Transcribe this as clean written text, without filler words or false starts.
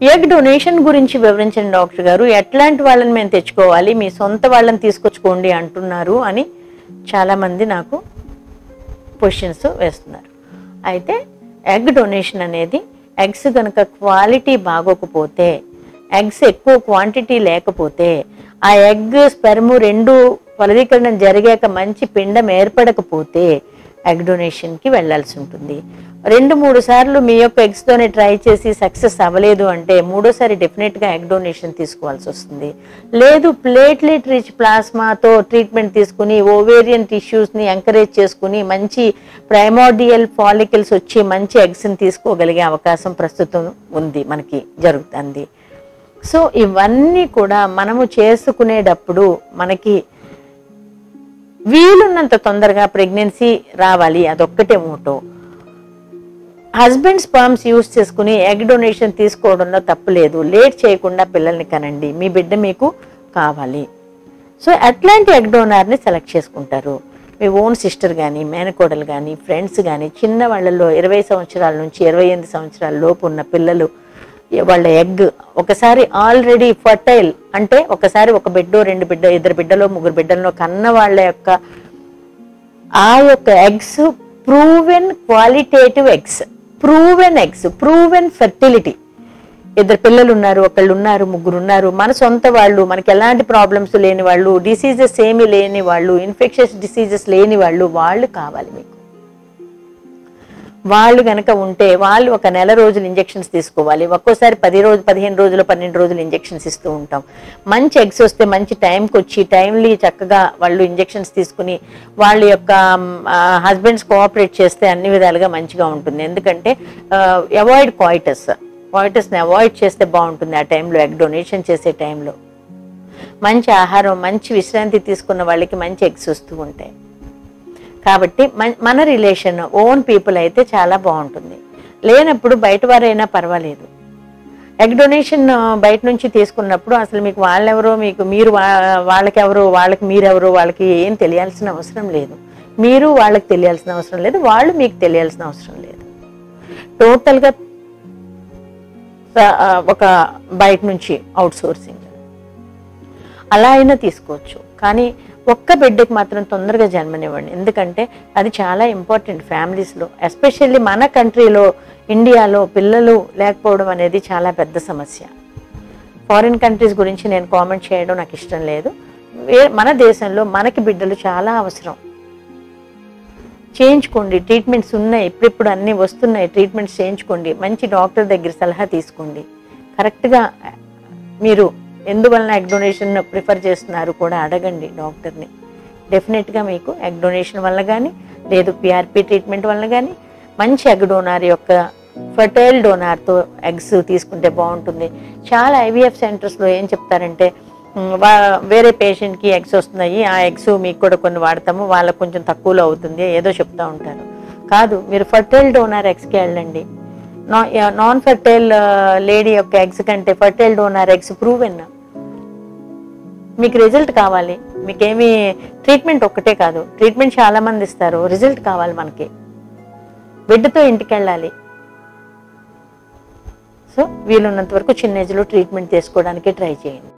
Egg donation గురించి వివరించండి doctor గారు, ఎట్లాంటి వాళ్ళని మేము తెచ్చుకోవాలి, మీ సొంత వాళ్ళని తీసుకొచ్చుకోండి అంటున్నారు అని చాలామంది నాకు క్వశ్చన్స్ వేస్తున్నారు. అయితే ఎగ్ డొనేషన్ అనేది ఎగ్స్ కనుక క్వాలిటీ బాగోకపోతే, ఎగ్స్ ఎక్కువ క్వాంటిటీ లేకపోతే, ఆ ఎగ్ స్పెర్మ్ రెండు ఫలదీకరణ జరిగాక మంచి పిండం ఏర్పడకపోతే ఎగ్ డొనేషన్కి వెళ్ళాల్సి ఉంటుంది. 2-3 సార్లు మీ యొక్క ఎగ్స్తోనే ట్రై చేసి సక్సెస్ అవ్వలేదు అంటే మూడోసారి డెఫినెట్గా ఎగ్ డొనేషన్ తీసుకోవాల్సి వస్తుంది. లేదు ప్లేట్లెట్ రిచ్ ప్లాస్మాతో ట్రీట్మెంట్ తీసుకుని ఓవేరియన్ టిష్యూస్ని ఎంకరేజ్ చేసుకుని మంచి ప్రైమోర్డియల్ ఫాలికల్స్ వచ్చి మంచి ఎగ్స్ని తీసుకోగలిగే అవకాశం ప్రస్తుతం ఉంది, మనకి జరుగుతుంది. సో ఇవన్నీ కూడా మనము చేసుకునేటప్పుడు మనకి వీలున్నంత తొందరగా ప్రెగ్నెన్సీ రావాలి, అదొక్కటే మోటో. హస్బెండ్ స్పర్మ్స్ యూజ్ చేసుకుని ఎగ్ డొనేషన్ తీసుకోవడంలో తప్పు లేదు. లేట్ చేయకుండా పిల్లల్ని కనండి, మీ బిడ్డ మీకు కావాలి. సో అట్లాంటి ఎగ్ డోనార్ని సెలెక్ట్ చేసుకుంటారు. మీ ఓన్ సిస్టర్ కానీ, మేనకోడలు కానీ, ఫ్రెండ్స్ కానీ, చిన్న వాళ్ళలో 20 సంవత్సరాల నుంచి 28 సంవత్సరాల లోపు ఉన్న పిల్లలు వాళ్ళ ఎగ్ ఒకసారి ఆల్రెడీ ఫర్టైల్ అంటే ఒకసారి ఒక బిడ్డో 2 బిడ్డ 2 బిడ్డలో 3 బిడ్డల్లో కన్న వాళ్ళ యొక్క ఆ యొక్క eggs proven qualitative eggs, proven eggs, proven fertility. 2 పిల్లలు ఉన్నారు, 1 ఉన్నారు, 3 ఉన్నారు, మన సొంత వాళ్ళు, మనకి ఎలాంటి ప్రాబ్లమ్స్ లేని వాళ్ళు, డిసీజెస్ ఏమీ లేని వాళ్ళు, ఇన్ఫెక్షన్స్ డిసీజెస్ లేని వాళ్ళు, వాళ్ళు కావాలి మీకు. వాళ్ళు కనుక ఉంటే వాళ్ళు ఒక నెల రోజులు ఇంజెక్షన్స్ తీసుకోవాలి. ఒక్కోసారి 10 రోజులు 15 రోజులు 12 రోజులు ఇంజెక్షన్స్ ఇస్తూ ఉంటాం. మంచి ఎగ్స్ వస్తే మంచి టైంకి వచ్చి టైమ్లీ చక్కగా వాళ్ళు ఇంజెక్షన్స్ తీసుకుని వాళ్ళ యొక్క హస్బెండ్స్ కోఆపరేట్ చేస్తే అన్ని విధాలుగా మంచిగా ఉంటుంది. ఎందుకంటే అవాయిడ్ కాయిటస్ని అవాయిడ్ చేస్తే బాగుంటుంది. ఆ టైంలో ఎగ్ డొనేషన్ చేసే టైంలో మంచి ఆహారం, మంచి విశ్రాంతి తీసుకున్న వాళ్ళకి మంచి ఎగ్స్ వస్తూ ఉంటాయి. కాబట్టి మన రిలేషన్ ఓన్ పీపుల్ అయితే చాలా బాగుంటుంది. లేనప్పుడు బయట వారైనా పర్వాలేదు. ఎగ్ డొనేషన్ బయట నుంచి తీసుకున్నప్పుడు అసలు మీకు వాళ్ళెవరో, మీరు వాళ్ళకెవరో, వాళ్ళకి మీరెవరో వాళ్ళకి ఏం తెలియాల్సిన అవసరం లేదు. మీరు వాళ్ళకి తెలియాల్సిన అవసరం లేదు, వాళ్ళు మీకు తెలియాల్సిన అవసరం లేదు. టోటల్గా ఒక బయట నుంచి అవుట్ సోర్సింగ్ అలా అయినా తీసుకోవచ్చు. కానీ ఒక్క బిడ్డకి మాత్రం తొందరగా జన్మనివ్వండి. ఎందుకంటే అది చాలా ఇంపార్టెంట్ ఫ్యామిలీస్లో, ఎస్పెషల్లీ మన కంట్రీలో ఇండియాలో పిల్లలు లేకపోవడం అనేది చాలా పెద్ద సమస్య. ఫారిన్ కంట్రీస్ గురించి నేను కామెంట్ చేయడం నాకు ఇష్టం లేదు. మన దేశంలో మనకి బిడ్డలు చాలా అవసరం. చేయించుకోండి, ట్రీట్మెంట్స్ ఉన్నాయి, ఇప్పుడిప్పుడు అన్నీ వస్తున్నాయి, ట్రీట్మెంట్స్ చేయించుకోండి, మంచి డాక్టర్ దగ్గర సలహా తీసుకోండి. కరెక్ట్గా మీరు ఎందువలన ఎగ్ డొనేషన్ ప్రిఫర్ చేస్తున్నారు కూడా అడగండి డాక్టర్ని. డెఫినెట్గా మీకు ఎగ్ డొనేషన్ వల్ల కానీ లేదు పిఆర్పి ట్రీట్మెంట్ వల్ల కానీ మంచి ఎగ్ డోనార్ యొక్క ఫర్టైల్ డోనార్తో ఎగ్స్ తీసుకుంటే బాగుంటుంది. చాలా ఐవీఎఫ్ సెంటర్స్లో ఏం చెప్తారంటే వేరే పేషెంట్కి ఎగ్స్ వస్తున్నాయి, ఆ ఎగ్స్ మీకు కూడా కొన్ని వాడతాము, వాళ్ళకు కొంచెం తక్కువలో అవుతుంది ఏదో చెప్తూ ఉంటారు. కాదు, మీరు ఫర్టైల్ డోనార్ ఎగ్స్కి వెళ్ళండి. నాన్ ఫర్టైల్ లేడీ యొక్క ఎగ్స్ కంటే ఫర్టైల్ డోనార్ ఎగ్స్ ప్రూవెన్. మీకు రిజల్ట్ కావాలి, మీకేమీ ట్రీట్మెంట్ ఒక్కటే కాదు, ట్రీట్మెంట్ చాలా మంది ఇస్తారు, రిజల్ట్ కావాలి మనకి, బిడ్డతో ఇంటికి వెళ్ళాలి. సో వీలున్నంత వరకు చిన్న ఏజ్లో ట్రీట్మెంట్ తీసుకోవడానికి ట్రై చేయండి.